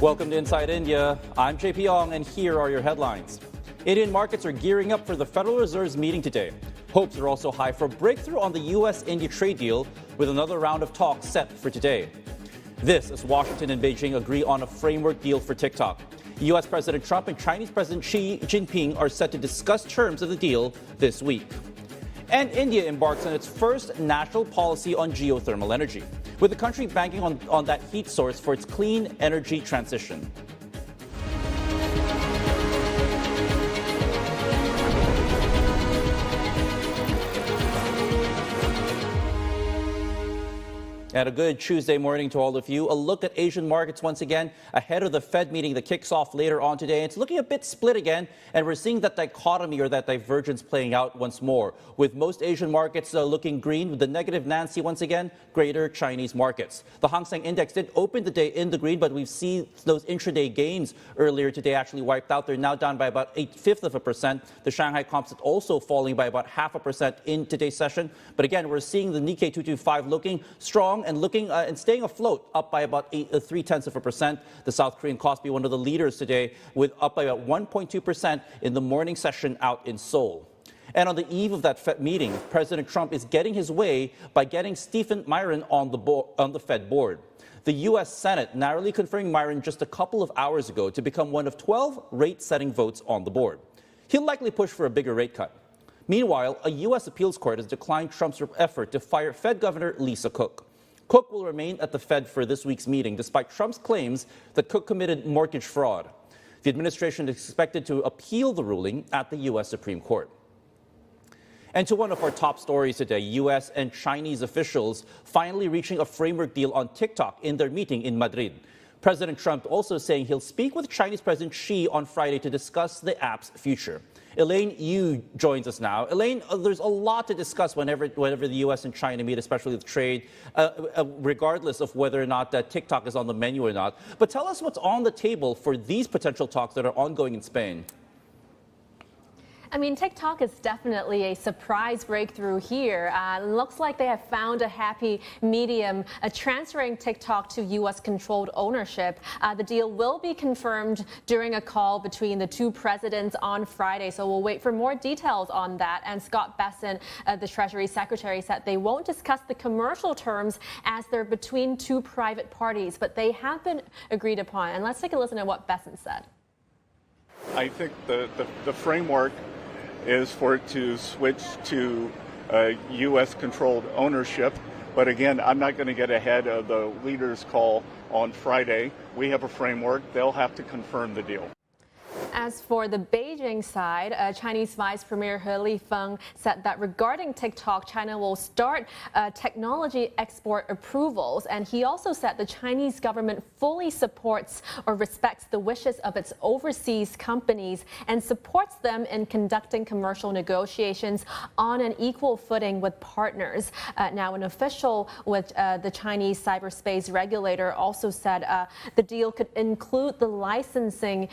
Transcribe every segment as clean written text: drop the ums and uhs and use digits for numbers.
Welcome to Inside India. I'm JP Ong, and here are your headlines. Indian markets are gearing up for the Federal Reserve's meeting today. Hopes are also high for a breakthrough on the U.S.-India trade deal, with another round of talks set for today. This as Washington and Beijing agree on a framework deal for TikTok. U.S. President Trump and Chinese President Xi Jinping are set to discuss terms of the deal this week. And India embarks on its first national policy on geothermal energy, with the country banking on that heat source for its clean energy transition. And a good Tuesday morning to all of you. A look at Asian markets once again ahead of the Fed meeting that kicks off later on today. It's looking a bit split again, and we're seeing that dichotomy or that divergence playing out once more, with most Asian markets looking green, with the negative Nancy once again, greater Chinese markets. The Hang Seng Index did open the day in the green, but we've seen those intraday gains earlier today actually wiped out. They're now down by about 0.8%. The Shanghai Composite also falling by about 0.5% in today's session. But again, we're seeing the Nikkei 225 looking strong and looking and staying afloat, up by about 0.3%. The South Korean Kospi, one of the leaders today, with up by about 1.2% in the morning session out in Seoul. And on the eve of that Fed meeting, President Trump is getting his way by getting Stephen Myron on the Fed board. The U.S. Senate narrowly conferring Myron just a couple of hours ago to become one of 12 rate-setting votes on the board. He'll likely push for a bigger rate cut. Meanwhile, a U.S. appeals court has declined Trump's effort to fire Fed Governor Lisa Cook. Cook will remain at the Fed for this week's meeting, despite Trump's claims that Cook committed mortgage fraud. The administration is expected to appeal the ruling at the U.S. Supreme Court. And to one of our top stories today, U.S. and Chinese officials finally reaching a framework deal on TikTok in their meeting in Madrid. President Trump also saying he'll speak with Chinese President Xi on Friday to discuss the app's future. Elaine Yu joins us now. Elaine, there's a lot to discuss whenever the U.S. and China meet, especially with trade, regardless of whether or not TikTok is on the menu or not. But tell us what's on the table for these potential talks that are ongoing in Spain. I mean, TikTok is definitely a surprise breakthrough here. Looks like they have found a happy medium, transferring TikTok to U.S.-controlled ownership. The deal will be confirmed during a call between the two presidents on Friday, so we'll wait for more details on that. And Scott Bessent, the Treasury Secretary, said they won't discuss the commercial terms as they're between two private parties, but they have been agreed upon. And let's take a listen to what Bessent said. I think the framework is for it to switch to U.S.-controlled ownership. But again, I'm not going to get ahead of the leaders' call on Friday. We have a framework. They'll have to confirm the deal. As for the Beijing side, Chinese Vice Premier He Lifeng said that regarding TikTok, China will start technology export approvals. And he also said the Chinese government fully supports or respects the wishes of its overseas companies and supports them in conducting commercial negotiations on an equal footing with partners. Now, an official with the Chinese cyberspace regulator also said the deal could include the licensing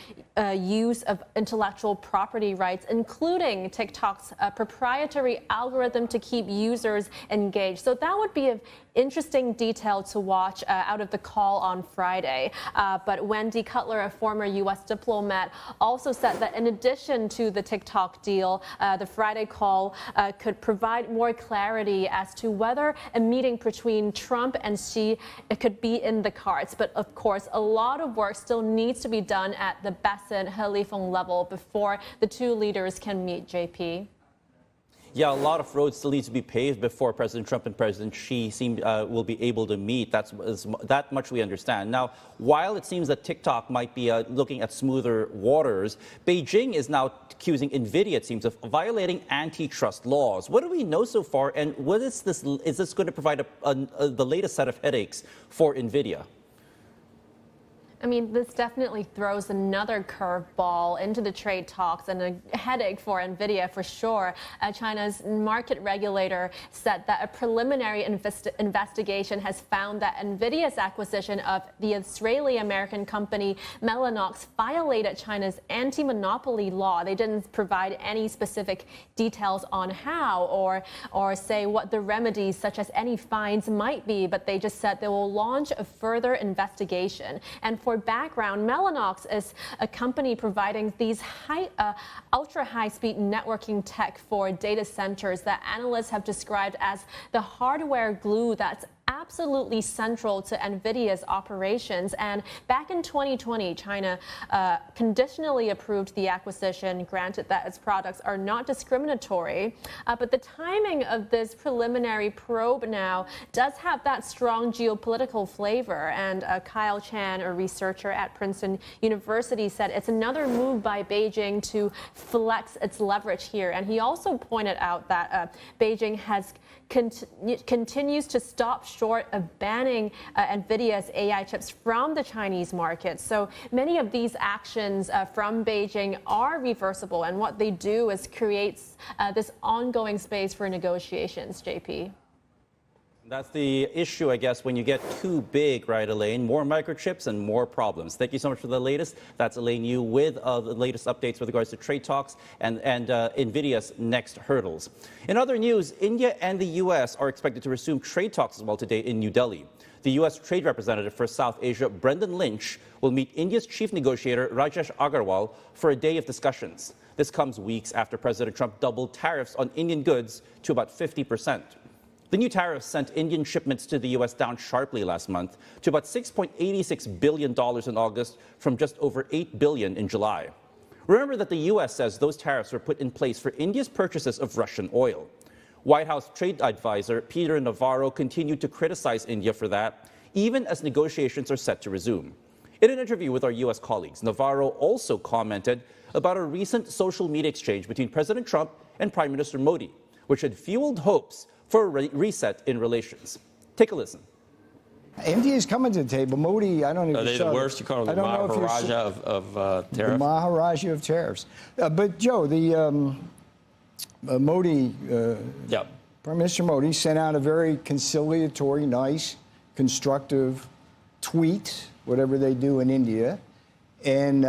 use of intellectual property rights, including TikTok's proprietary algorithm to keep users engaged. So that would be an interesting detail to watch out of the call on Friday. But Wendy Cutler, a former U.S. diplomat, also said that in addition to the TikTok deal, the Friday call could provide more clarity as to whether a meeting between Trump and Xi could be in the cards. But of course, a lot of work still needs to be done at the Bessent He Lifeng level before the two leaders can meet, JP. Yeah, a lot of roads still need to be paved before President Trump and President Xi will be able to meet. That much we understand. Now, while it seems that TikTok might be looking at smoother waters, Beijing is now accusing Nvidia, it seems, of violating antitrust laws. What do we know so far, and what is this? Is this going to provide the latest set of headaches for Nvidia? I mean, this definitely throws another curveball into the trade talks and a headache for Nvidia for sure. China's market regulator said that a preliminary investigation has found that Nvidia's acquisition of the Israeli-American company Mellanox violated China's anti-monopoly law. They didn't provide any specific details on how or say what the remedies, such as any fines, might be, but they just said they will launch a further investigation. And for for background, Mellanox is a company providing these ultra high-speed networking tech for data centers that analysts have described as the hardware glue that's absolutely central to Nvidia's operations. And back in 2020, China conditionally approved the acquisition, granted that its products are not discriminatory. But the timing of this preliminary probe now does have that strong geopolitical flavor. And Kyle Chan, a researcher at Princeton University, said it's another move by Beijing to flex its leverage here. And he also pointed out that Beijing has continues to stop short of banning Nvidia's AI chips from the Chinese market. So many of these actions from Beijing are reversible, and what they do is creates this ongoing space for negotiations, JP. That's the issue, I guess, when you get too big, right, Elaine? More microchips and more problems. Thank you so much for the latest. That's Elaine Yu with the latest updates with regards to trade talks and Nvidia's next hurdles. In other news, India and the U.S. are expected to resume trade talks as well today in New Delhi. The U.S. Trade Representative for South Asia, Brendan Lynch, will meet India's chief negotiator, Rajesh Agarwal, for a day of discussions. This comes weeks after President Trump doubled tariffs on Indian goods to about 50%. The new tariffs sent Indian shipments to the U.S. down sharply last month to about $6.86 billion in August from just over $8 billion in July. Remember that the U.S. says those tariffs were put in place for India's purchases of Russian oil. White House trade advisor Peter Navarro continued to criticize India for that, even as negotiations are set to resume. In an interview with our U.S. colleagues, Navarro also commented about a recent social media exchange between President Trump and Prime Minister Modi, which had fueled hopes for a reset in relations. Take a listen. India is coming to the table. Modi, I don't know. Are they the worst? You call them the Maharaja of tariffs? The Maharaja of tariffs. But Joe, the Modi, Prime Minister Modi sent out a very conciliatory, nice, constructive tweet, whatever they do in India. And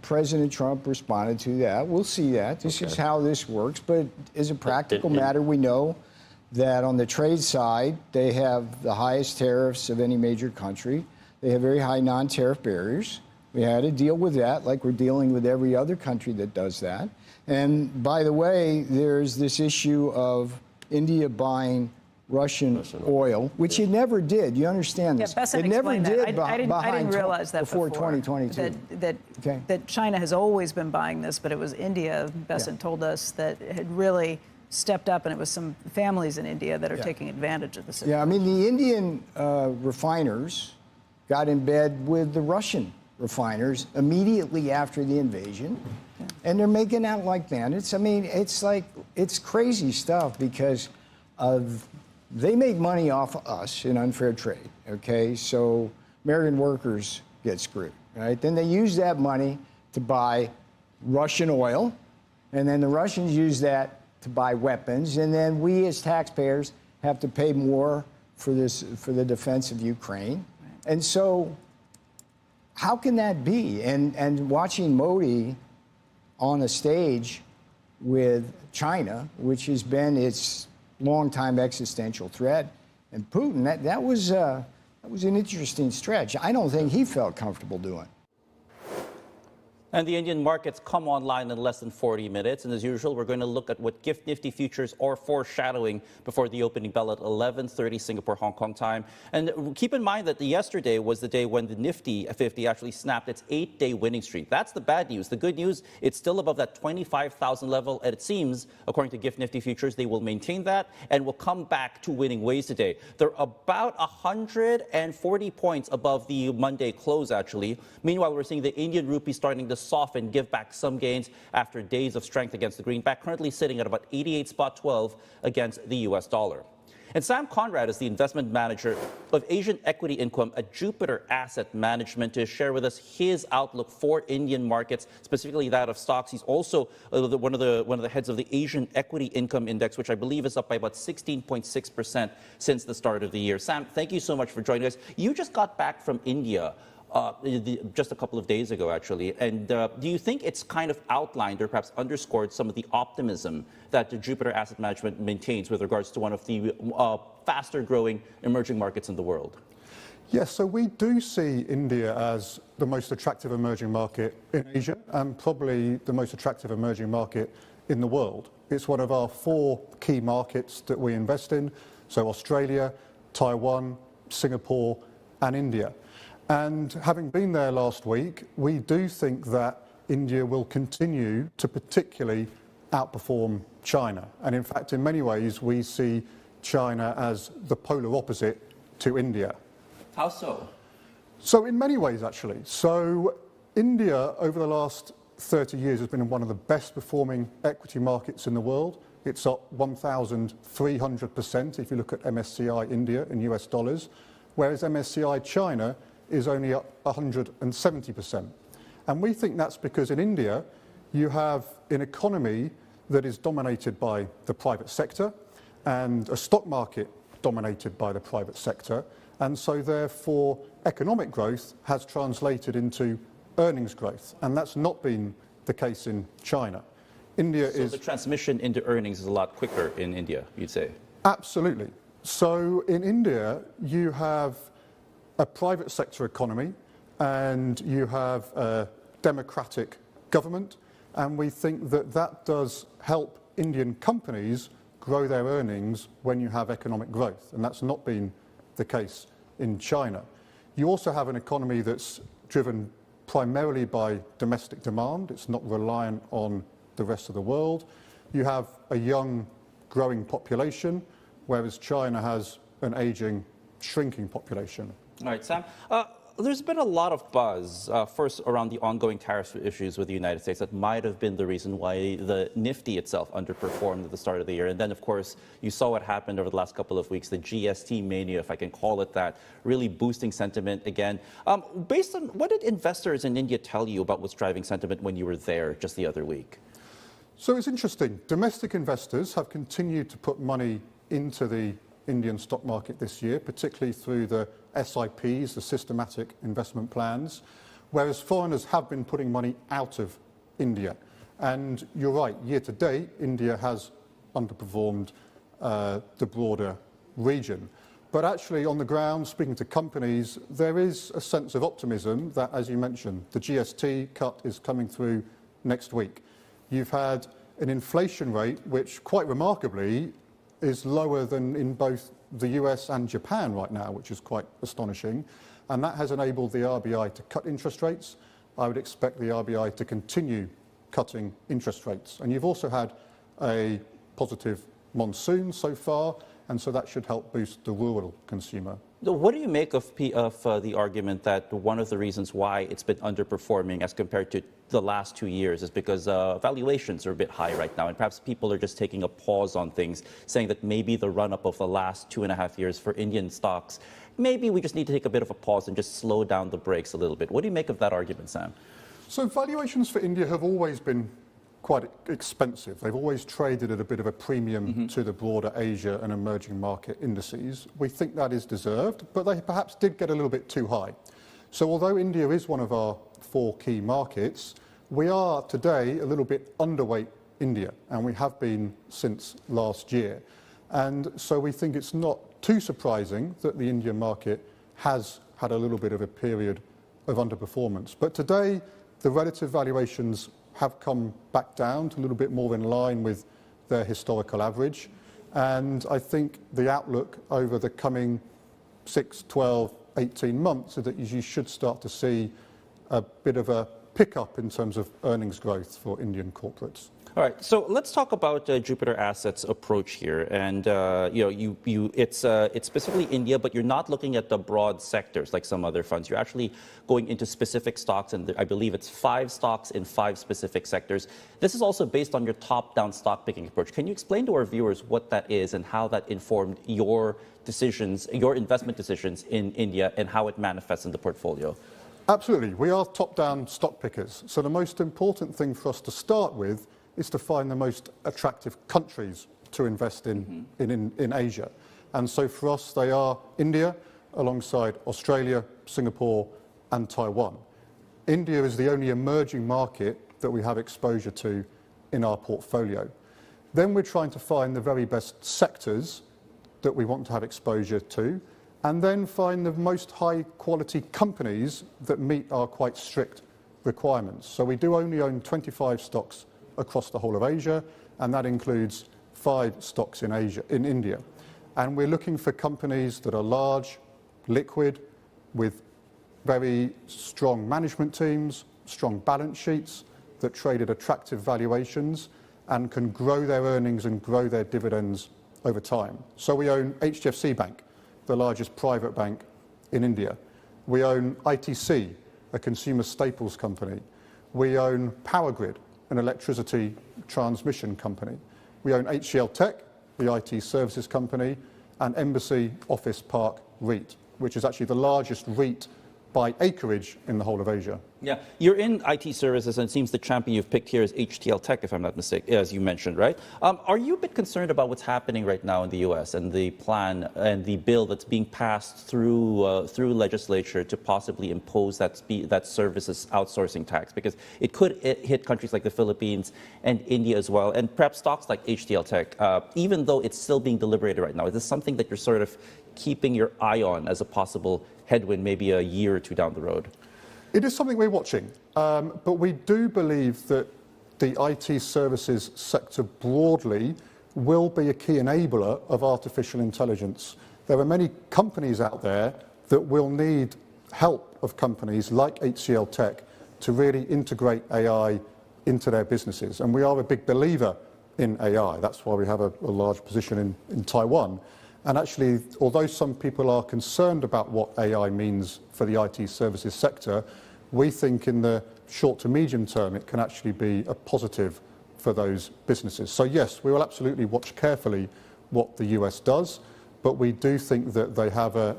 President Trump responded to that. We'll see that. This is how this works. But as a practical matter, we know that on the trade side, they have the highest tariffs of any major country. They have very high non-tariff barriers. We had to deal with that like we're dealing with every other country that does that. And by the way, there's this issue of India buying Russian oil, which it never did. You understand this? Yeah, Besant it never did. I didn't realize that before 2022. That China has always been buying this, but it was India, Besant told us, that had really stepped up, and it was some families in India that are taking advantage of the situation. Yeah, I mean, the Indian refiners got in bed with the Russian refiners immediately after the invasion, and they're making out like bandits. I mean, it's crazy stuff because they make money off of us in unfair trade, okay? So American workers get screwed, right? Then they use that money to buy Russian oil, and then the Russians use that to buy weapons, and then we as taxpayers have to pay more for the defense of Ukraine. Right. And so how can that be? And watching Modi on a stage with China, which has been its longtime existential threat, and Putin, that was an interesting stretch. I don't think he felt comfortable doing. And the Indian markets come online in less than 40 minutes. And as usual, we're going to look at what Gift Nifty futures are foreshadowing before the opening bell at 11:30 Singapore, Hong Kong time. And keep in mind that yesterday was the day when the Nifty 50 actually snapped its 8-day winning streak. That's the bad news. The good news, it's still above that 25,000 level. And it seems, according to Gift Nifty futures, they will maintain that and will come back to winning ways today. They're about 140 points above the Monday close, actually. Meanwhile, we're seeing the Indian rupee starting to soften, give back some gains after days of strength against the greenback, currently sitting at about 88.12 against the U.S. dollar. And Sam Conrad is the investment manager of Asian equity income at Jupiter Asset Management to share with us his outlook for Indian markets, specifically that of stocks. He's also one of the heads of the Asian Equity Income Index, which I believe is up by about 16.6% since the start of the year. Sam, thank you so much for joining us. You just got back from India just a couple of days ago, actually. And do you think it's kind of outlined or perhaps underscored some of the optimism that the Jupiter Asset Management maintains with regards to one of the faster growing emerging markets in the world? Yes, so we do see India as the most attractive emerging market in Asia and probably the most attractive emerging market in the world. It's one of our 4 key markets that we invest in, so Australia, Taiwan, Singapore and India. And having been there last week, we do think that India will continue to particularly outperform China. And in fact, in many ways, we see China as the polar opposite to India. How so? So in many ways, actually. So India, over the last 30 years, has been one of the best performing equity markets in the world. It's up 1,300% if you look at MSCI India in US dollars, whereas MSCI China is only up 170%. And we think that's because in India, you have an economy that is dominated by the private sector and a stock market dominated by the private sector. And so therefore, economic growth has translated into earnings growth. And that's not been the case in China. India so the transmission into earnings is a lot quicker in India, you'd say? Absolutely. So in India, you have a private sector economy and you have a democratic government. And we think that that does help Indian companies grow their earnings when you have economic growth. And that's not been the case in China. You also have an economy that's driven primarily by domestic demand. It's not reliant on the rest of the world. You have a young, growing population, whereas China has an aging, shrinking population. All right, Sam. There's been a lot of buzz, first around the ongoing tariff issues with the United States. That might have been the reason why the Nifty itself underperformed at the start of the year. And then, of course, you saw what happened over the last couple of weeks, the GST mania, if I can call it that, really boosting sentiment again. Based on what did investors in India tell you about what's driving sentiment when you were there just the other week? So it's interesting. Domestic investors have continued to put money into the Indian stock market this year, particularly through the SIPs, the systematic investment plans, whereas foreigners have been putting money out of India. And you're right, year to date, India has underperformed the broader region. But actually, on the ground, speaking to companies, there is a sense of optimism that, as you mentioned, the GST cut is coming through next week. You've had an inflation rate which, quite remarkably, is lower than in both the US and Japan right now, which is quite astonishing. And that has enabled the RBI to cut interest rates. I would expect the RBI to continue cutting interest rates. And you've also had a positive monsoon so far, and so that should help boost the rural consumer. What do you make of the argument that one of the reasons why it's been underperforming as compared to the last 2 years is because valuations are a bit high right now, and perhaps people are just taking a pause on things, saying that maybe the run-up of the last 2.5 years for Indian stocks, maybe we just need to take a bit of a pause and just slow down the brakes a little bit. What do you make of that argument, Sam? So valuations for India have always been quite expensive. They've always traded at a bit of a premium to the broader Asia and emerging market indices. We think that is deserved, but they perhaps did get a little bit too high. So although India is one of our 4 key markets, we are today a little bit underweight India, and we have been since last year. And so we think it's not too surprising that the Indian market has had a little bit of a period of underperformance. But today, the relative valuations have come back down to a little bit more in line with their historical average. And I think the outlook over the coming 6, 12, 18 months is that you should start to see a bit of a pickup in terms of earnings growth for Indian corporates. All right, so let's talk about Jupiter Asset's approach here, and it's specifically India, but you're not looking at the broad sectors like some other funds. You're actually going into specific stocks, and I believe it's 5 stocks in 5 specific sectors. This is also based on your top-down stock picking approach. Can you explain to our viewers what that is and how that informed your decisions, your investment decisions in India, and how it manifests in the portfolio? Absolutely, we are top-down stock pickers. So the most important thing for us to start with is to find the most attractive countries to invest in Asia. And so for us, they are India, alongside Australia, Singapore, and Taiwan. India is the only emerging market that we have exposure to in our portfolio. Then we're trying to find the very best sectors that we want to have exposure to. and then find the most high-quality companies that meet our quite strict requirements. So we do only own 25 stocks across the whole of Asia, and that includes 5 stocks in India. And we're looking for companies that are large, liquid, with very strong management teams, strong balance sheets, that trade at attractive valuations and can grow their earnings and grow their dividends over time. So we own HDFC Bank, the largest private bank in India. We own ITC, a consumer staples company. We own Power Grid, an electricity transmission company. We own HCL Tech, the IT services company, and Embassy Office Park REIT, which is actually the largest REIT by acreage in the whole of Asia. Yeah, you're in IT services, and it seems the champion you've picked here is HTL Tech, if I'm not mistaken, as you mentioned, right? Are you a bit concerned about what's happening right now in the U.S. and the plan and the bill that's being passed through legislature to possibly impose that services outsourcing tax? Because it could hit countries like the Philippines and India as well, and perhaps stocks like HTL Tech, even though it's still being deliberated right now. Is this something that you're sort of keeping your eye on as a possible headwind maybe a year or two down the road? It is something we're watching, but we do believe that the IT services sector broadly will be a key enabler of artificial intelligence. There are many companies out there that will need help of companies like HCL Tech to really integrate AI into their businesses. And we are a big believer in AI. That's why we have a large position in Taiwan. And actually, although some people are concerned about what AI means for the IT services sector, we think in the short to medium term it can actually be a positive for those businesses. So yes, we will absolutely watch carefully what the US does, but we do think that they have a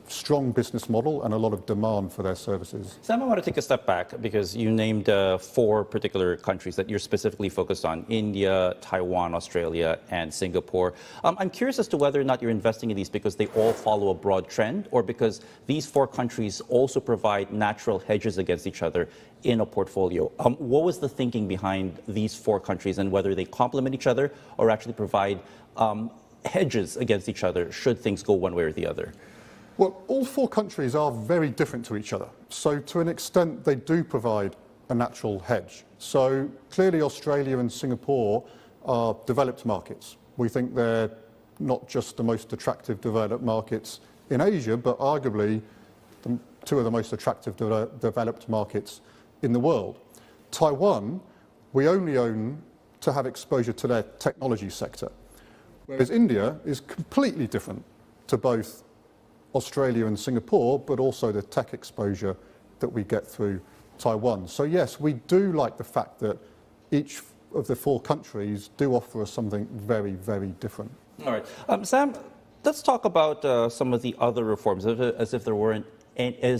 strong business model and a lot of demand for their services. Sam, I want to take a step back because you named 4 particular countries that you're specifically focused on: India, Taiwan, Australia, and Singapore. I'm curious as to whether or not you're investing in these because they all follow a broad trend, or because these 4 countries also provide natural hedges against each other in a portfolio. What was the thinking behind these 4 countries, and whether they complement each other or actually provide hedges against each other should things go one way or the other? Well, all 4 countries are very different to each other. So to an extent, they do provide a natural hedge. So clearly Australia and Singapore are developed markets. We think they're not just the most attractive developed markets in Asia, but arguably 2 of the most attractive developed markets in the world. Taiwan, we only own to have exposure to their technology sector. Whereas India is completely different to both Australia and Singapore, but also the tech exposure that we get through Taiwan. So yes, we do like the fact that each of the 4 countries do offer us something very, very different. All right. Sam, let's talk about some of the other reforms, as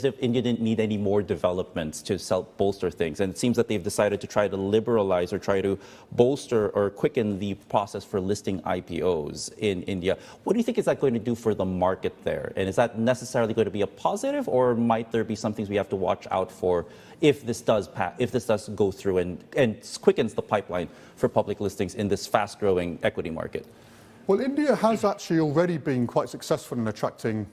if India didn't need any more developments to bolster things. And it seems that they've decided to try to liberalize or try to bolster or quicken the process for listing IPOs in India. What do you think is that going to do for the market there? And is that necessarily going to be a positive, or might there be some things we have to watch out for if this does go through and quickens the pipeline for public listings in this fast-growing equity market? Well, India has actually already been quite successful in attracting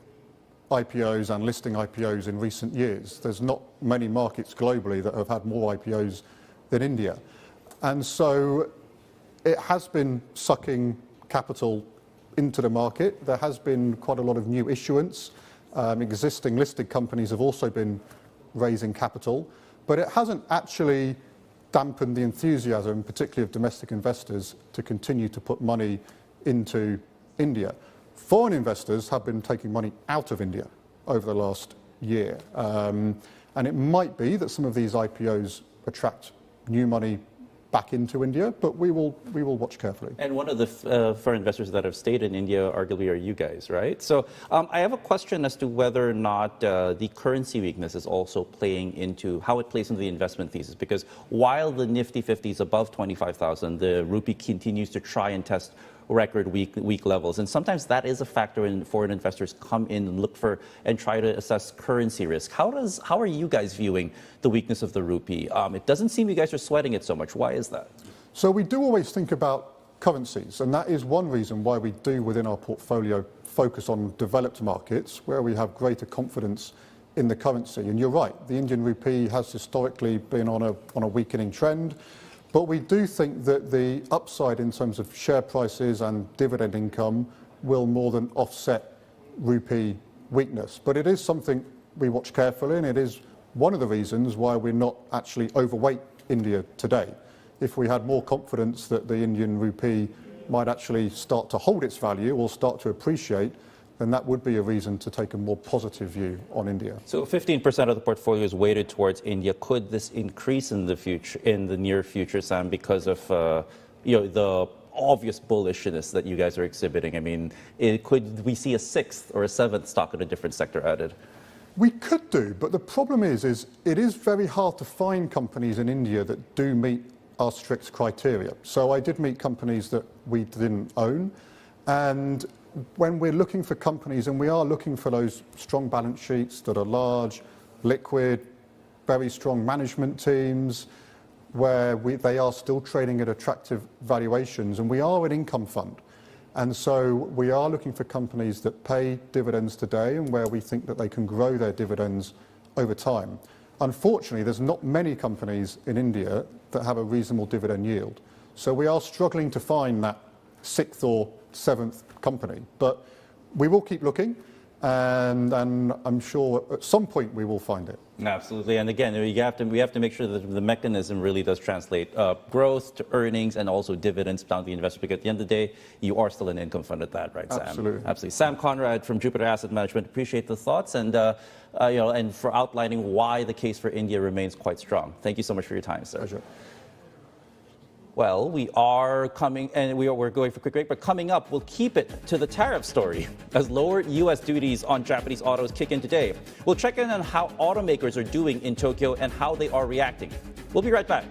IPOs and listing IPOs in recent years. There's not many markets globally that have had more IPOs than India. And so it has been sucking capital into the market. There has been quite a lot of new issuance. Existing listed companies have also been raising capital, but it hasn't actually dampened the enthusiasm, particularly of domestic investors, to continue to put money into India. Foreign investors have been taking money out of India over the last year. And it might be that some of these IPOs attract new money back into India, but we will watch carefully. And one of the foreign investors that have stayed in India arguably are you guys, right? So I have a question as to whether or not the currency weakness is also playing into how it plays into the investment thesis, because while the Nifty 50 is above 25,000, the rupee continues to try and test record weak levels. And sometimes that is a factor when foreign investors come in and look for and try to assess currency risk. How are you guys viewing the weakness of the rupee? It doesn't seem you guys are sweating it so much. Why is that? So we do always think about currencies. And that is one reason why we do, within our portfolio, focus on developed markets where we have greater confidence in the currency. And you're right, the Indian rupee has historically been on a weakening trend. But we do think that the upside in terms of share prices and dividend income will more than offset rupee weakness. But it is something we watch carefully, and it is one of the reasons why we're not actually overweight India today. If we had more confidence that the Indian rupee might actually start to hold its value or start to appreciate, then that would be a reason to take a more positive view on India. So 15% of the portfolio is weighted towards India. Could this increase in the future, in the near future, Sam, because of the obvious bullishness that you guys are exhibiting? I mean, could we see a sixth or a seventh stock in a different sector added? We could do, but the problem is it is very hard to find companies in India that do meet our strict criteria. So I did meet companies that we didn't own, and when we're looking for companies, and we are looking for those strong balance sheets that are large, liquid, very strong management teams, where they are still trading at attractive valuations, and we are an income fund. And so we are looking for companies that pay dividends today and where we think that they can grow their dividends over time. Unfortunately, there's not many companies in India that have a reasonable dividend yield. So we are struggling to find that sixth or seventh company, but we will keep looking, and I'm sure at some point we will find it. Absolutely, and again, we have to make sure that the mechanism really does translate growth to earnings and also dividends down to the investor. Because at the end of the day, you are still an income fund at that, right, Sam? Absolutely. Sam Conrad from Jupiter Asset Management. Appreciate the thoughts and and for outlining why the case for India remains quite strong. Thank you so much for your time, sir. Pleasure. Well, we are coming, and we're going for a quick break, but coming up, we'll keep it to the tariff story as lower U.S. duties on Japanese autos kick in today. We'll check in on how automakers are doing in Tokyo and how they are reacting. We'll be right back.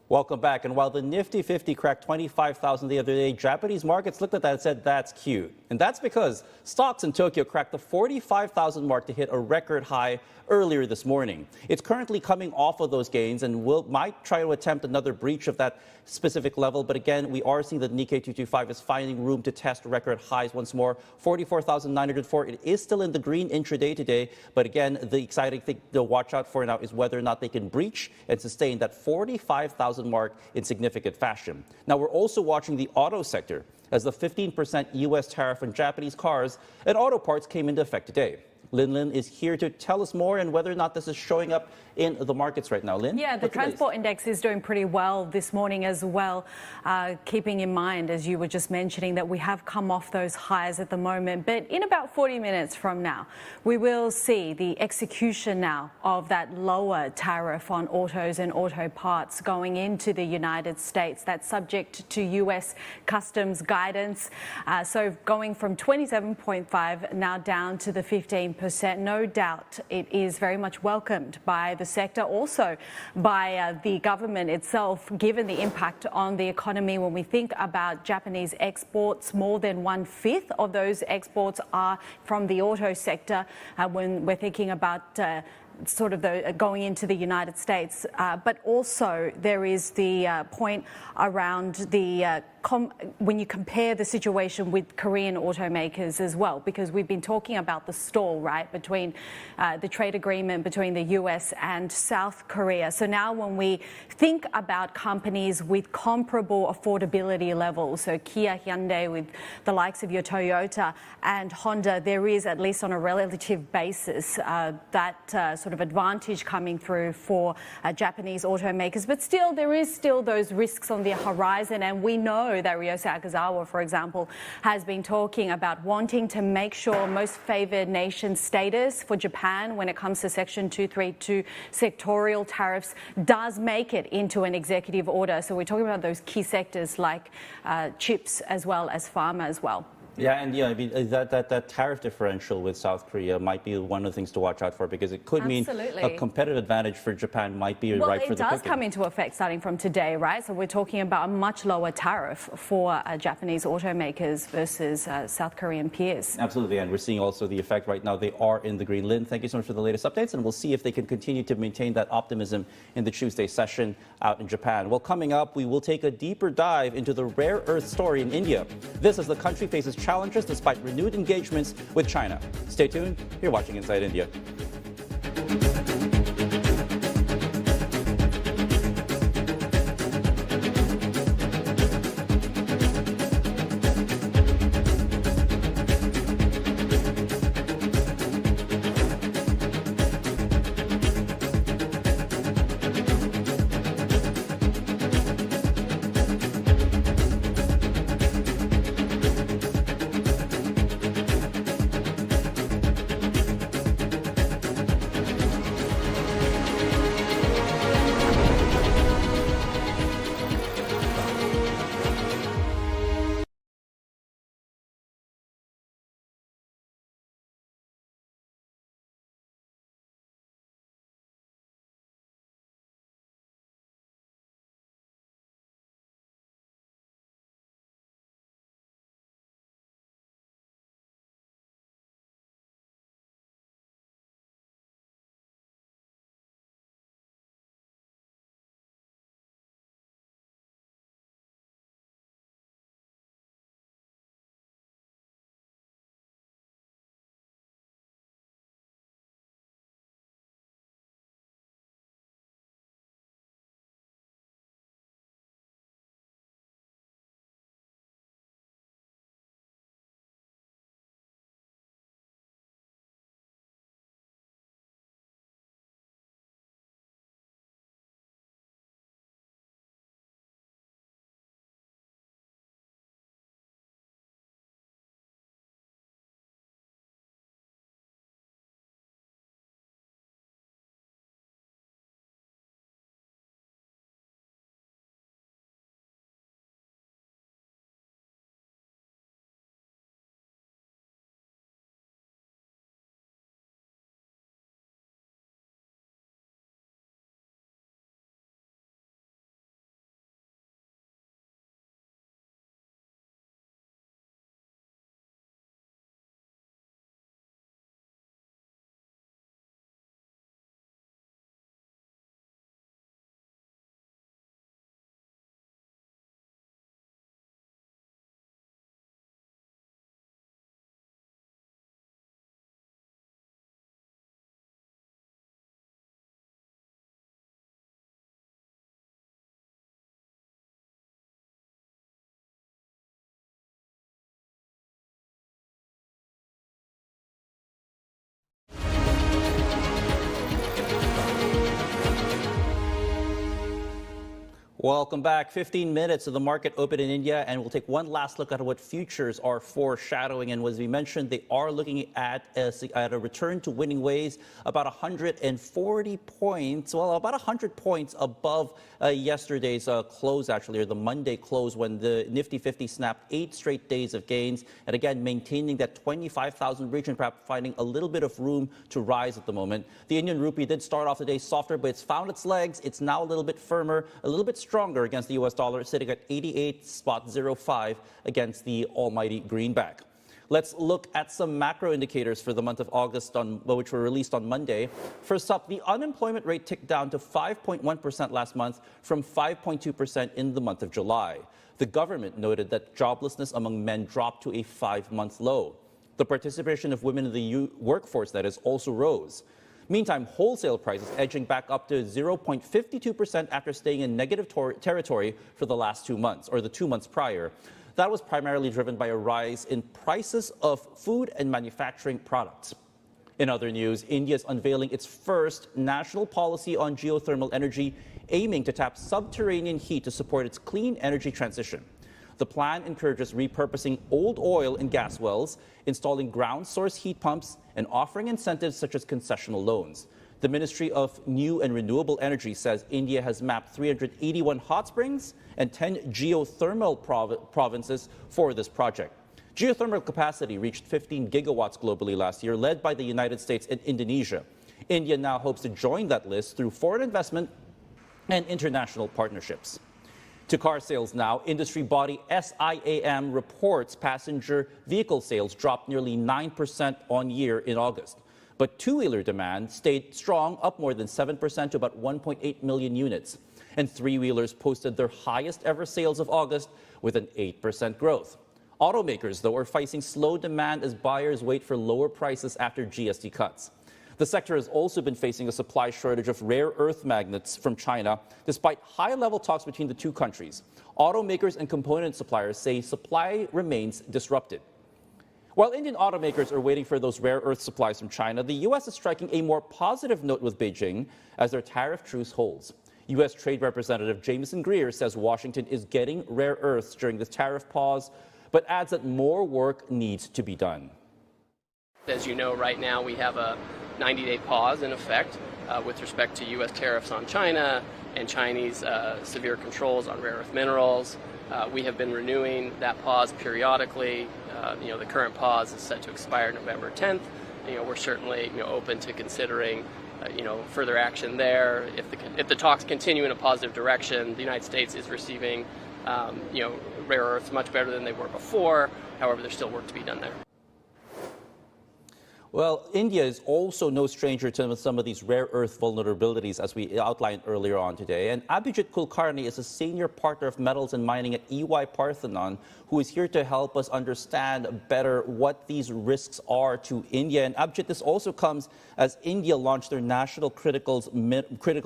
Welcome back. And while the Nifty 50 cracked 25,000 the other day, Japanese markets looked at that and said, that's cute. And that's because stocks in Tokyo cracked the 45,000 mark to hit a record high earlier this morning. It's currently coming off of those gains and might try to attempt another breach of that specific level. But again, we are seeing that Nikkei 225 is finding room to test record highs once more. 44,904. It is still in the green intraday today. But again, the exciting thing to watch out for now is whether or not they can breach and sustain that 45,000 mark in significant fashion. Now, we're also watching the auto sector as the 15% U.S. tariff on Japanese cars and auto parts came into effect today. Lin is here to tell us more and whether or not this is showing up in the markets right now. Lin? Yeah, the transport index is doing pretty well this morning as well, keeping in mind, as you were just mentioning, that we have come off those highs at the moment. But in about 40 minutes from now, we will see the execution now of that lower tariff on autos and auto parts going into the United States. That's subject to U.S. customs guidance. So going from 27.5 now down to the 15%. No doubt it is very much welcomed by the sector, also by the government itself, given the impact on the economy. When we think about Japanese exports, more than 1/5 of those exports are from the auto sector. When we're thinking about sort of going into the United States, but also there is the point around the when you compare the situation with Korean automakers as well, because we've been talking about the stall, right, between the trade agreement between the US and South Korea. So now when we think about companies with comparable affordability levels, so Kia, Hyundai, with the likes of your Toyota and Honda, there is, at least on a relative basis, that sort of advantage coming through for Japanese automakers. But still, there is still those risks on the horizon, and we know that Ryosuke Akazawa, for example, has been talking about wanting to make sure most favored nation status for Japan when it comes to Section 232 sectorial tariffs does make it into an executive order. So we're talking about those key sectors like chips as well as pharma as well. Yeah, and I mean, that tariff differential with South Korea might be one of the things to watch out for, because it could mean a competitive advantage for Japan might be right for the Well, it does come into effect starting from today, right? So we're talking about a much lower tariff for Japanese automakers versus South Korean peers. Absolutely, and we're seeing also the effect right now. They are in the green. Lin, thank you so much for the latest updates, and we'll see if they can continue to maintain that optimism in the Tuesday session out in Japan. Well, coming up, we will take a deeper dive into the rare earth story in India. This as the country faces challenges despite renewed engagements with China. Stay tuned. You're watching Inside India. Welcome back. 15 minutes of the market open in India, and we'll take one last look at what futures are foreshadowing. And as we mentioned, they are looking at a return to winning ways, about 140 points, well, about 100 points above yesterday's close, actually, or the Monday close, when the Nifty 50 snapped 8 straight days of gains. And again, maintaining that 25,000 region, perhaps finding a little bit of room to rise at the moment. The Indian rupee did start off the day softer, but it's found its legs. It's now a little bit firmer, a little bit stronger against the U.S. dollar, sitting at 88.05 against the almighty greenback. Let's look at some macro indicators for the month of August, which were released on Monday. First up, the unemployment rate ticked down to 5.1% last month from 5.2% in the month of July. The government noted that joblessness among men dropped to a 5-month low. The participation of women in the workforce, that is, also rose. Meantime, wholesale prices edging back up to 0.52% after staying in negative territory for the last 2 months, or the 2 months prior. That was primarily driven by a rise in prices of food and manufacturing products. In other news, India is unveiling its first national policy on geothermal energy, aiming to tap subterranean heat to support its clean energy transition. The plan encourages repurposing old oil and gas wells, installing ground source heat pumps, and offering incentives such as concessional loans. The Ministry of New and Renewable Energy says India has mapped 381 hot springs and 10 geothermal provinces for this project. Geothermal capacity reached 15 gigawatts globally last year, led by the United States and Indonesia. India now hopes to join that list through foreign investment and international partnerships. To car sales now, industry body SIAM reports passenger vehicle sales dropped nearly 9% on year in August. But two-wheeler demand stayed strong, up more than 7% to about 1.8 million units. And three-wheelers posted their highest ever sales of August with an 8% growth. Automakers, though, are facing slow demand as buyers wait for lower prices after GST cuts. The sector has also been facing a supply shortage of rare earth magnets from China, despite high-level talks between the two countries. Automakers and component suppliers say supply remains disrupted. While Indian automakers are waiting for those rare earth supplies from China, the U.S. is striking a more positive note with Beijing as their tariff truce holds. U.S. Trade Representative Jameson Greer says Washington is getting rare earths during this tariff pause, but adds that more work needs to be done. As you know, right now we have a 90-day pause in effect with respect to U.S. tariffs on China and Chinese severe controls on rare earth minerals. We have been renewing that pause periodically. The current pause is set to expire November 10th. We're certainly open to considering further action there. If the talks continue in a positive direction, the United States is receiving rare earths much better than they were before. However, there's still work to be done there. Well, India is also no stranger to some of these rare earth vulnerabilities, as we outlined earlier on today. And Abhijit Kulkarni is a senior partner of metals and mining at EY Parthenon, who is here to help us understand better what these risks are to India. And Abhijit, this also comes as India launched their national critical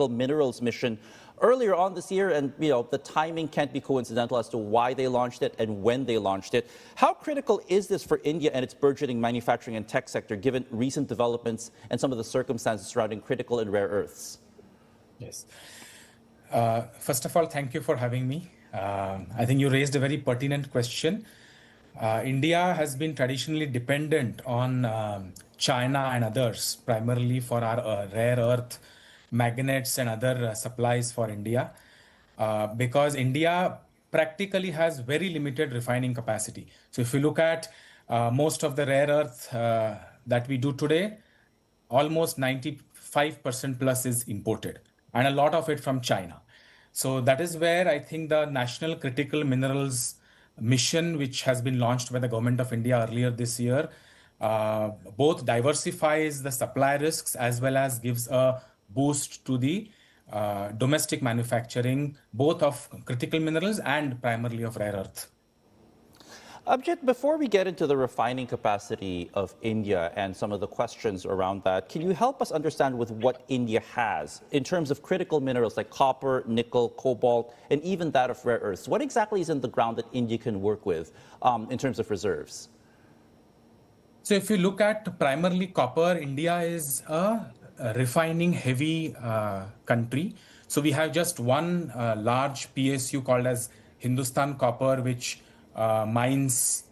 minerals mission earlier on this year, and the timing can't be coincidental as to why they launched it and when they launched it. How critical is this for India and its burgeoning manufacturing and tech sector, given recent developments and some of the circumstances surrounding critical and rare earths? Yes. First of all, thank you for having me. I think you raised a very pertinent question. India has been traditionally dependent on China and others, primarily for our rare earth magnets and other supplies for India, because India practically has very limited refining capacity. So if you look at most of the rare earth that we do today, almost 95% plus is imported, and a lot of it from China. So that is where I think the National Critical Minerals Mission, which has been launched by the Government of India earlier this year, both diversifies the supply risks as well as gives a boost to the domestic manufacturing, both of critical minerals and primarily of rare earth. Abhijit, before we get into the refining capacity of India and some of the questions around that, can you help us understand with what India has in terms of critical minerals like copper, nickel, cobalt, and even that of rare earths? What exactly is in the ground that India can work with in terms of reserves? So if you look at primarily copper, India is a refining heavy country. So we have just one large PSU called as Hindustan Copper, which mines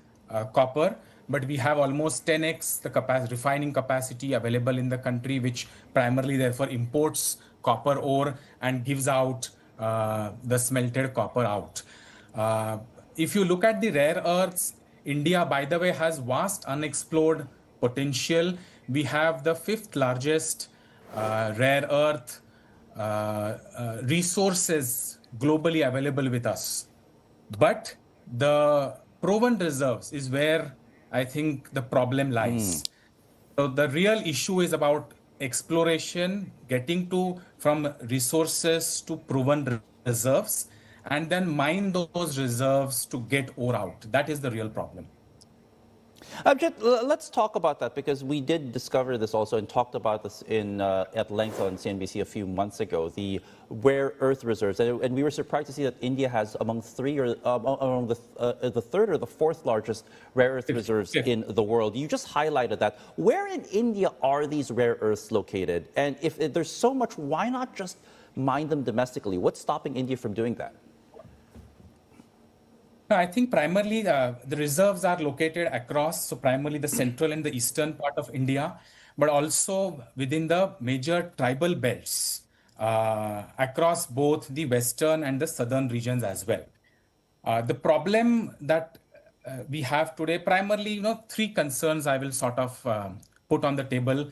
copper, but we have almost 10x the refining capacity available in the country, which primarily therefore imports copper ore and gives out the smelted copper out. If you look at the rare earths, India, by the way, has vast unexplored potential. We have the 5th largest rare earth resources globally available with us. But the proven reserves is where I think the problem lies. So the real issue is about exploration, getting from resources to proven reserves, and then mine those reserves to get ore out. That is the real problem. Abhijit, let's talk about that, because we did discover this also and talked about this at length on CNBC a few months ago, the rare earth reserves. And we were surprised to see that India has among the 3rd or the 4th largest rare earth reserves in the world. You just highlighted that. Where in India are these rare earths located? And if there's so much, why not just mine them domestically? What's stopping India from doing that? I think primarily the reserves are located across, so primarily the central and the eastern part of India, but also within the major tribal belts across both the western and the southern regions as well. The problem that we have today, primarily, 3 concerns I will sort of put on the table.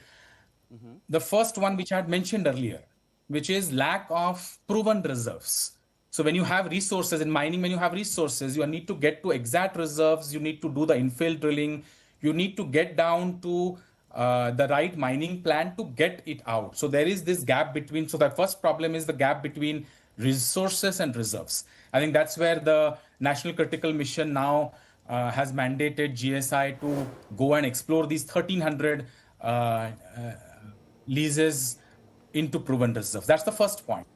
The first one, which I had mentioned earlier, which is lack of proven reserves. So when you have resources in mining, when you have resources, you need to get to exact reserves, you need to do the infill drilling, you need to get down to the right mining plan to get it out. So there is this gap between, so the first problem is the gap between resources and reserves. I think that's where the National Critical Mission now has mandated GSI to go and explore these 1,300 leases into proven reserves. That's the first point.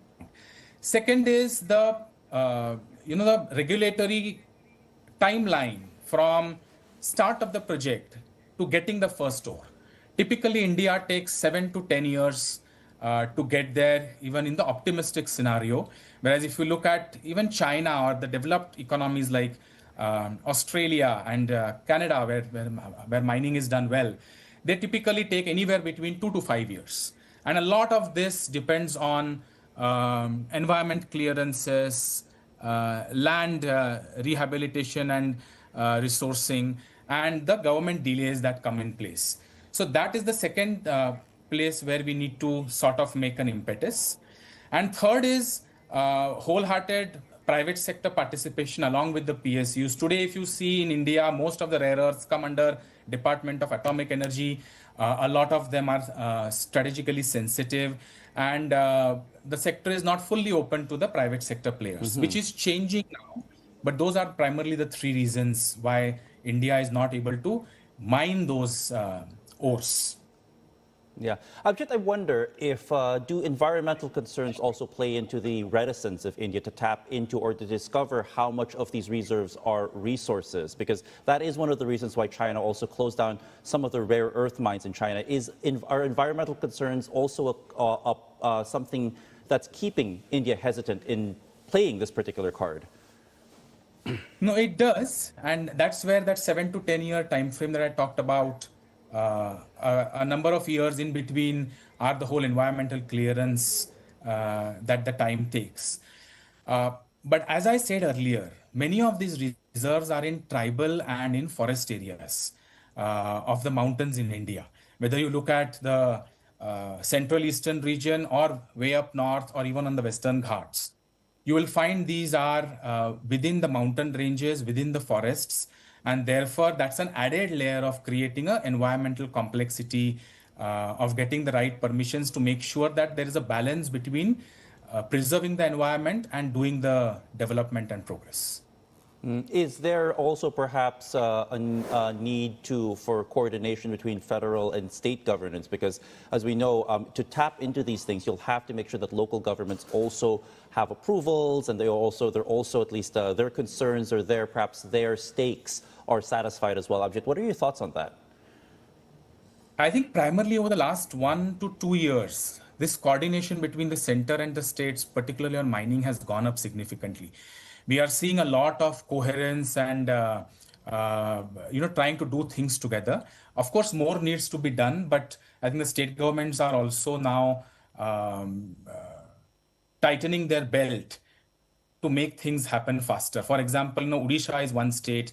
Second is the the regulatory timeline from start of the project to getting the first ore. Typically, India takes 7 to 10 years to get there, even in the optimistic scenario. Whereas if you look at even China or the developed economies like Australia and Canada, where mining is done well, they typically take anywhere between 2 to 5 years. And a lot of this depends on environment clearances, land rehabilitation and resourcing, and the government delays that come in place. So that is the second place where we need to sort of make an impetus. And third is wholehearted private sector participation along with the PSUs. Today, if you see in India, most of the rare earths come under Department of Atomic Energy. A lot of them are strategically sensitive, and the sector is not fully open to the private sector players, which is changing now. But those are primarily the 3 reasons why India is not able to mine those ores. Yeah. Abhijit, I wonder if do environmental concerns also play into the reticence of India to tap into or to discover how much of these reserves are resources? Because that is one of the reasons why China also closed down some of the rare earth mines in China. Are environmental concerns also something that's keeping India hesitant in playing this particular card? No, it does. And that's where that 7 to 10 year time frame that I talked about, a number of years in between are the whole environmental clearance that the time takes. But as I said earlier, many of these reserves are in tribal and in forest areas of the mountains in India. Whether you look at the central eastern region or way up north or even on the western Ghats, you will find these are within the mountain ranges, within the forests. And therefore, that's an added layer of creating an environmental complexity, of getting the right permissions to make sure that there is a balance between preserving the environment and doing the development and progress. Is there also perhaps a need for coordination between federal and state governments? Because as we know, to tap into these things, you'll have to make sure that local governments also have approvals, and they're also at least their concerns or perhaps their stakes are satisfied as well. Abhijit, what are your thoughts on that? I think primarily over the last 1 to 2 years, this coordination between the center and the states, particularly on mining, has gone up significantly. We are seeing a lot of coherence and trying to do things together. Of course, more needs to be done, but I think the state governments are also now tightening their belt to make things happen faster. For example, Odisha is one state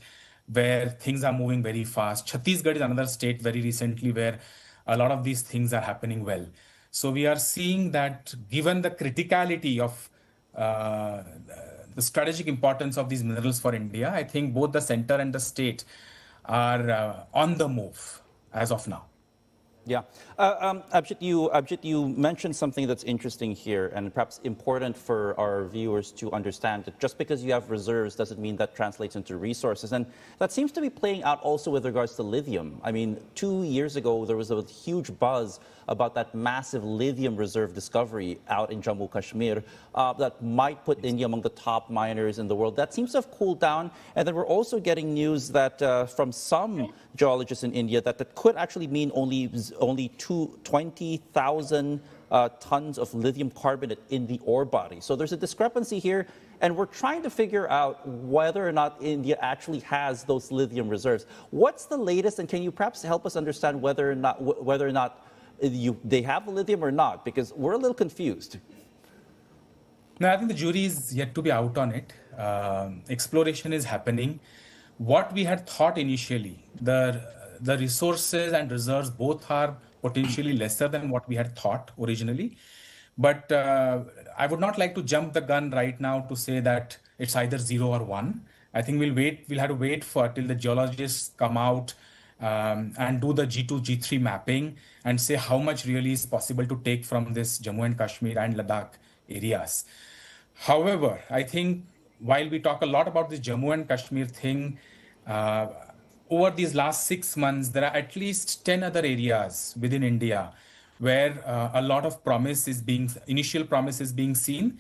where things are moving very fast. Chhattisgarh is another state very recently where a lot of these things are happening well. So we are seeing that given the criticality of the strategic importance of these minerals for India, I think both the center and the state are on the move as of now. Yeah. Abhijit, you mentioned something that's interesting here and perhaps important for our viewers to understand that just because you have reserves doesn't mean that translates into resources. And that seems to be playing out also with regards to lithium. I mean, 2 years ago, there was a huge buzz about that massive lithium reserve discovery out in Jammu Kashmir that might put India among the top miners in the world. That seems to have cooled down. And then we're also getting news that from some geologists in India that could actually mean only 20,000 tons of lithium carbonate in the ore body. So there's a discrepancy here, and we're trying to figure out whether or not India actually has those lithium reserves. What's the latest, and can you perhaps help us understand whether or not they have lithium or not? Because we're a little confused. No, I think the jury is yet to be out on it. Exploration is happening. What we had thought initially, the resources and reserves both are potentially lesser than what we had thought originally. But I would not like to jump the gun right now to say that it's either 0 or 1. I think we'll have to wait till the geologists come out and do the G2, G3 mapping and say how much really is possible to take from this Jammu and Kashmir and Ladakh areas. However, I think while we talk a lot about this Jammu and Kashmir thing, over these last 6 months, there are at least 10 other areas within India where a lot of initial promise is being seen.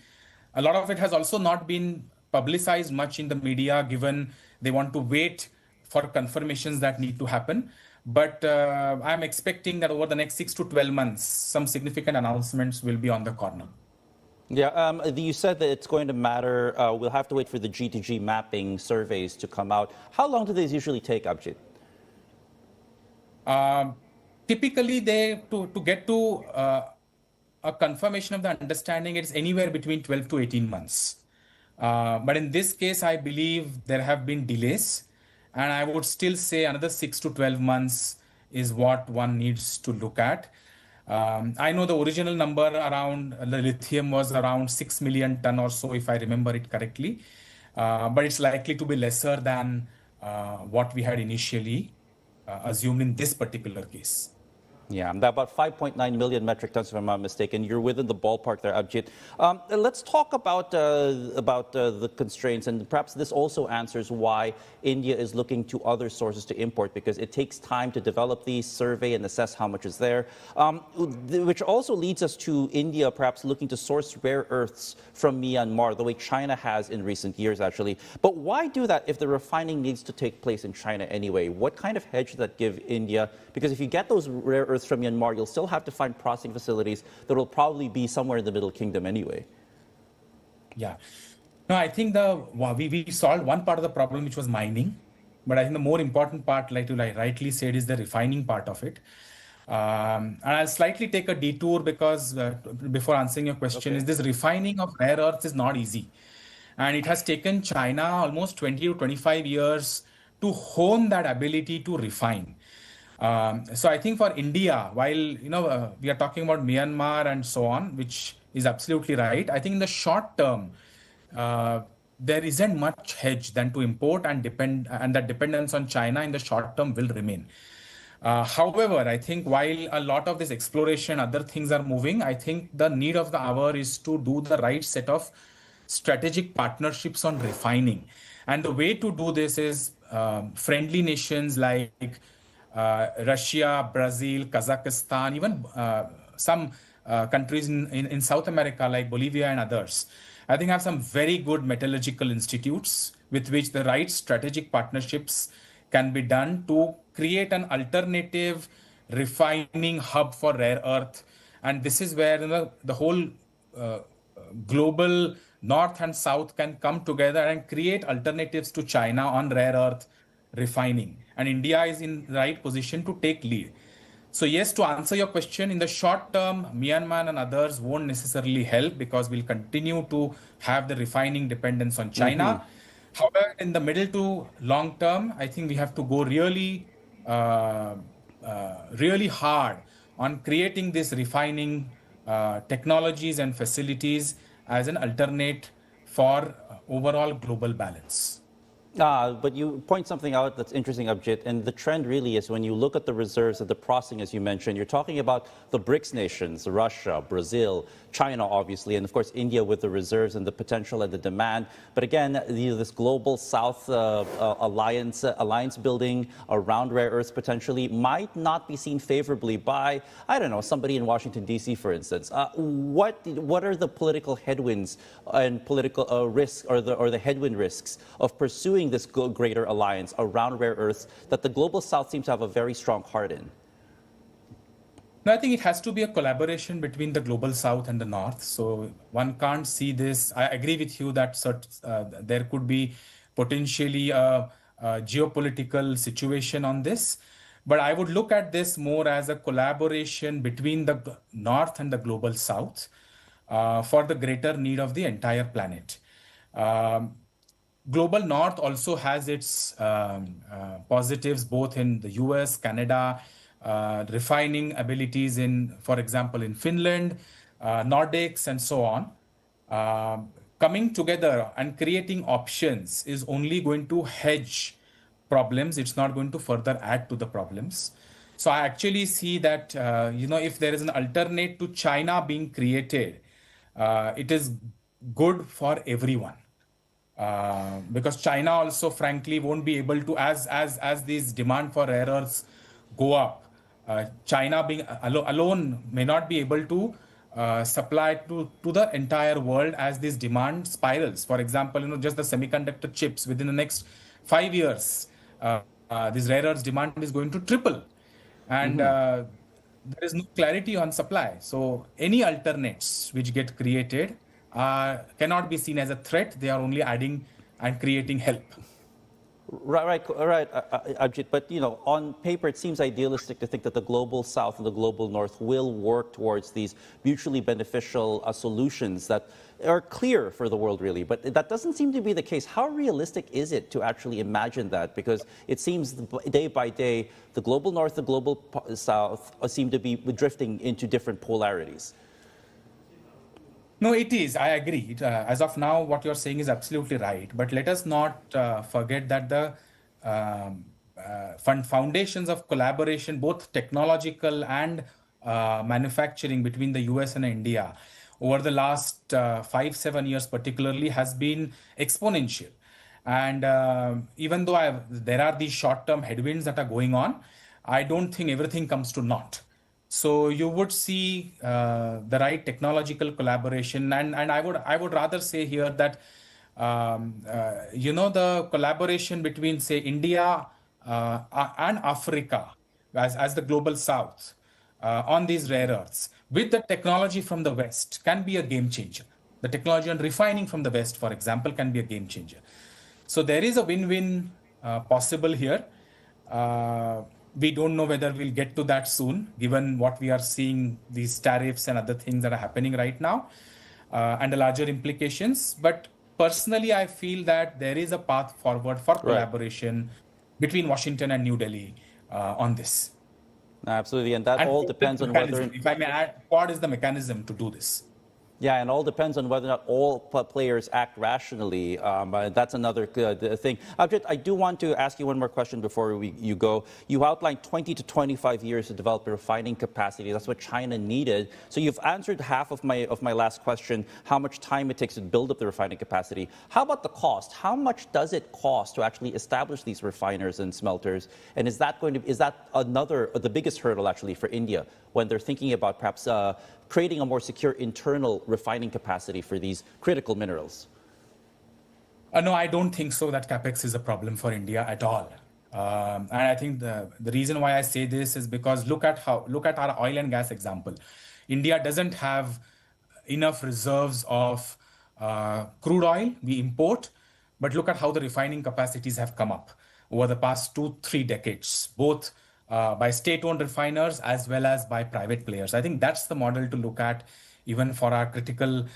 A lot of it has also not been publicized much in the media, given they want to wait for confirmations that need to happen. But I'm expecting that over the next 6 to 12 months, some significant announcements will be on the corner. Yeah, you said that it's going to matter. We'll have to wait for the G2G mapping surveys to come out. How long do these usually take, Abhijit? Typically, to get to a confirmation of the understanding, it's anywhere between 12 to 18 months. But in this case, I believe there have been delays. And I would still say another 6 to 12 months is what one needs to look at. I know the original number around the lithium was around 6 million ton or so, if I remember it correctly. But it's likely to be lesser than what we had initially assumed in this particular case. Yeah, about 5.9 million metric tons, if I'm not mistaken. You're within the ballpark there, Abhijit. Let's talk about the constraints, and perhaps this also answers why India is looking to other sources to import, because it takes time to develop these, survey and assess how much is there, which also leads us to India perhaps looking to source rare earths from Myanmar, the way China has in recent years, actually. But why do that if the refining needs to take place in China anyway? What kind of hedge does that give India? Because if you get those rare earths from Myanmar, you'll still have to find processing facilities that will probably be somewhere in the Middle Kingdom anyway. Yeah. No, I think we solved one part of the problem, which was mining. But I think the more important part, like you rightly said, is the refining part of it. And I'll slightly take a detour because before answering your question, is this refining of rare earths is not easy. And it has taken China almost 20 to 25 years to hone that ability to refine. So I think for India, while we are talking about Myanmar and so on, which is absolutely right, I think in the short term, there isn't much hedge than to import and that dependence on China in the short term will remain. However, I think while a lot of this exploration, other things are moving, I think the need of the hour is to do the right set of strategic partnerships on refining. And the way to do this is friendly nations like Russia, Brazil, Kazakhstan, even some countries in South America like Bolivia and others, I think have some very good metallurgical institutes with which the right strategic partnerships can be done to create an alternative refining hub for rare earth And this is where the whole global North and South can come together and create alternatives to China on rare earth refining. And India is in the right position to take lead. So yes, to answer your question, in the short term, Myanmar and others won't necessarily help because we'll continue to have the refining dependence on China. However, in the middle to long term, I think we have to go really, really hard on creating this refining technologies and facilities as an alternate for overall global balance. But you point something out that's interesting, Abhijit, and the trend really is when you look at the reserves of the processing, as you mentioned, you're talking about the BRICS nations, Russia, Brazil, China, obviously, and of course, India with the reserves and the potential and the demand. But again, this global South alliance building around rare earths potentially might not be seen favorably by, I don't know, somebody in Washington, D.C., for instance. What are the political headwinds and political risks or the headwind risks of pursuing this greater alliance around rare earths that the global South seems to have a very strong heart in? No, I think it has to be a collaboration between the global South and the North. So one can't see this. I agree with you that there could be potentially a geopolitical situation on this. But I would look at this more as a collaboration between the North and the global South for the greater need of the entire planet. Global North also has its positives both in the US, Canada, refining abilities in, for example, in Finland, Nordics, and so on. Coming together and creating options is only going to hedge problems. It's not going to further add to the problems. So I actually see that, if there is an alternate to China being created, it is good for everyone. Because China also, frankly, won't be able to, as these demand for rare earths go up, China being alone may not be able to supply to the entire world as this demand spirals. For example, just the semiconductor chips within the next 5 years, this rare earths demand is going to triple. And there is no clarity on supply. So any alternates which get created cannot be seen as a threat. They are only adding and creating help. Right, Abhijit. But on paper, it seems idealistic to think that the global South and the global North will work towards these mutually beneficial solutions that are clear for the world, really. But that doesn't seem to be the case. How realistic is it to actually imagine that? Because it seems day by day, the global North, the global South seem to be drifting into different polarities. No, it is. I agree. As of now, what you're saying is absolutely right. But let us not forget that the foundations of collaboration, both technological and manufacturing between the US and India over the last 5-7 years particularly has been exponential. And even though there are these short-term headwinds that are going on, I don't think everything comes to naught. So you would see the right technological collaboration, and I would rather say here that the collaboration between, say, India and Africa as the global South on these rare earths with the technology from the West can be a game changer. The technology on refining from the West, for example, can be a game changer. So there is a win-win possible here. We don't know whether we'll get to that soon, given what we are seeing, these tariffs and other things that are happening right now, and the larger implications. But personally, I feel that there is a path forward for collaboration between Washington and New Delhi on this. Absolutely, and that all depends on whether... If I may add, what is the mechanism to do this? Yeah, and all depends on whether or not all players act rationally. That's another thing. Abhijit, I do want to ask you one more question before you go. You outlined 20 to 25 years to develop a refining capacity. That's what China needed. So you've answered half of my last question, how much time it takes to build up the refining capacity. How about the cost? How much does it cost to actually establish these refiners and smelters? And is that the biggest hurdle actually for India when they're thinking about perhaps creating a more secure internal refining capacity for these critical minerals? No, I don't think so that capex is a problem for India at all. And I think the reason why I say this is because look at our oil and gas example. India doesn't have enough reserves of crude oil we import, but look at how the refining capacities have come up over the past 2-3 decades, both by state-owned refiners as well as by private players. I think that's the model to look at even for our critical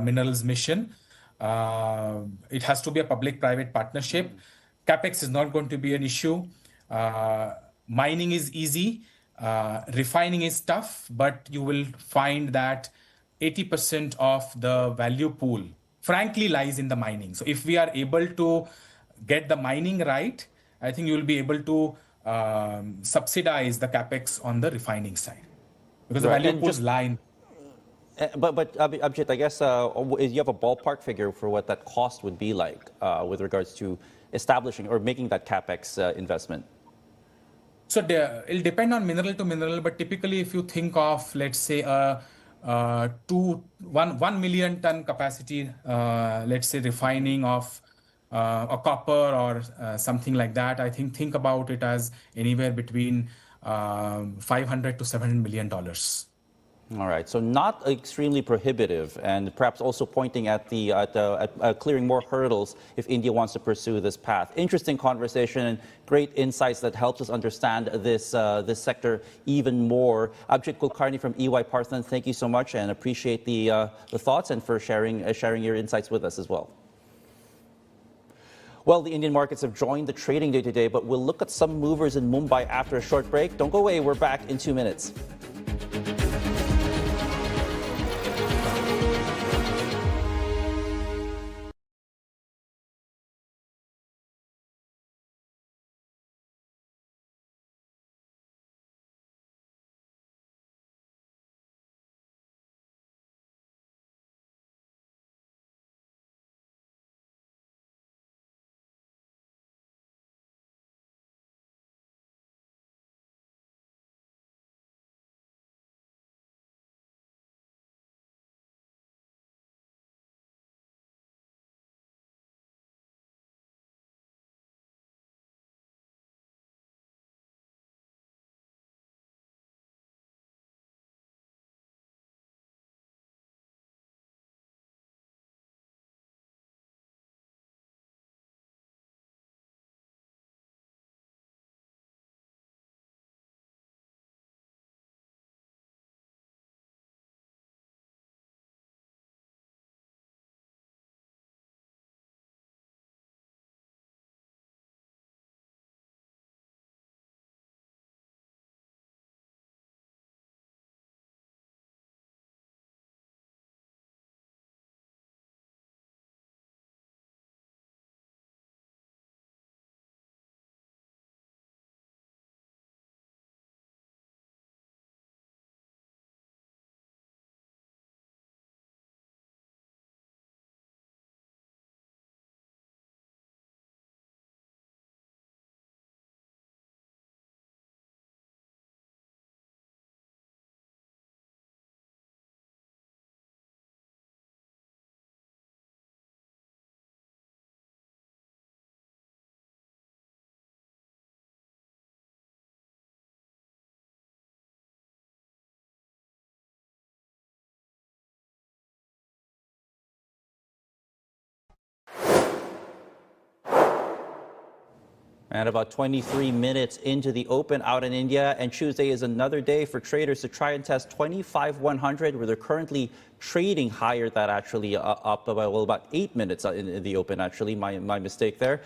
minerals mission. It has to be a public-private partnership. CapEx is not going to be an issue. Mining is easy. Refining is tough, but you will find that 80% of the value pool, frankly, lies in the mining. So if we are able to get the mining right, I think you will be able to subsidize the capex on the refining side, because the value pools lie in. But Abhijit, I guess you have a ballpark figure for what that cost would be like with regards to establishing or making that capex investment. So it'll depend on mineral to mineral, but typically if you think of, let's say, 1 million ton capacity, let's say refining of a copper or something like that, I think about it as anywhere between $500 to $700 million. All right, so not extremely prohibitive, and perhaps also pointing at clearing more hurdles if India wants to pursue this path. Interesting conversation and great insights that helps us understand this sector even more. Abhijit Kulkarni from EY Parthen, thank you so much, and appreciate the thoughts and for sharing your insights with us as well. Well, the Indian markets have joined the trading day today, but we'll look at some movers in Mumbai after a short break. Don't go away. We're back in 2 minutes. And about 23 minutes into the open out in India, and Tuesday is another day for traders to try and test 25,100, where they're currently trading higher. That actually up about 8 minutes in the open, actually. My mistake there.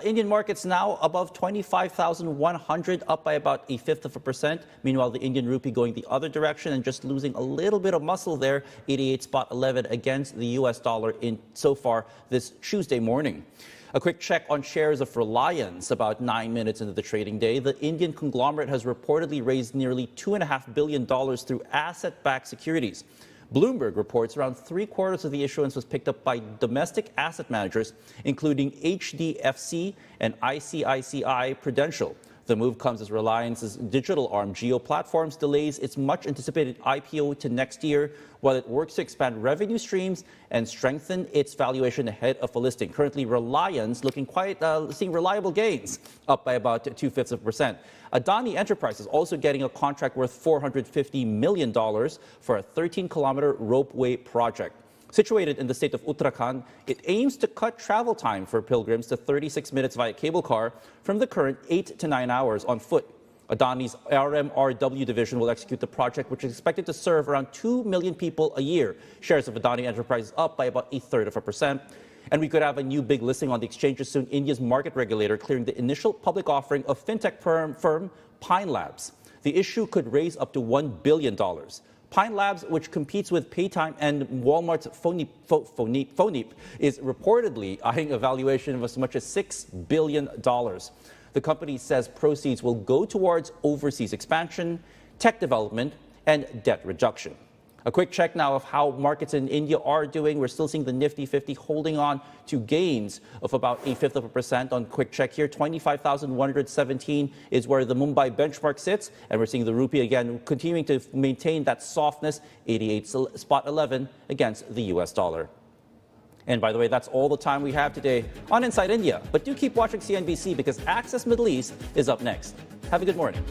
Indian markets now above 25,100, up by about 0.1%. Meanwhile, the Indian rupee going the other direction and just losing a little bit of muscle there, 88.11 against the US dollar in so far this Tuesday morning. A quick check on shares of Reliance about 9 minutes into the trading day. The Indian conglomerate has reportedly raised nearly $2.5 billion through asset-backed securities. Bloomberg reports around 3/4 of the issuance was picked up by domestic asset managers, including HDFC and ICICI Prudential. The move comes as Reliance's digital arm Geo Platforms delays its much-anticipated IPO to next year while it works to expand revenue streams and strengthen its valuation ahead of a listing. Currently, Reliance looking seeing reliable gains, up by about 0.2%. Adani Enterprises also getting a contract worth $450 million for a 13-kilometer ropeway project. Situated in the state of Uttarakhand, it aims to cut travel time for pilgrims to 36 minutes via cable car from the current 8 to 9 hours on foot. Adani's RMRW division will execute the project, which is expected to serve around 2 million people a year. Shares of Adani Enterprises up by about 0.33%. And we could have a new big listing on the exchanges soon. India's market regulator clearing the initial public offering of fintech firm Pine Labs. The issue could raise up to $1 billion. Pine Labs, which competes with Paytime and Walmart's Phonip, is reportedly eyeing a valuation of as much as $6 billion. The company says proceeds will go towards overseas expansion, tech development, and debt reduction. A quick check now of how markets in India are doing. We're still seeing the Nifty 50 holding on to gains of about 0.8% on quick check here. 25,117 is where the Mumbai benchmark sits. And we're seeing the rupee again continuing to maintain that softness, 88.11 against the US dollar. And by the way, that's all the time we have today on Inside India. But do keep watching CNBC because Access Middle East is up next. Have a good morning.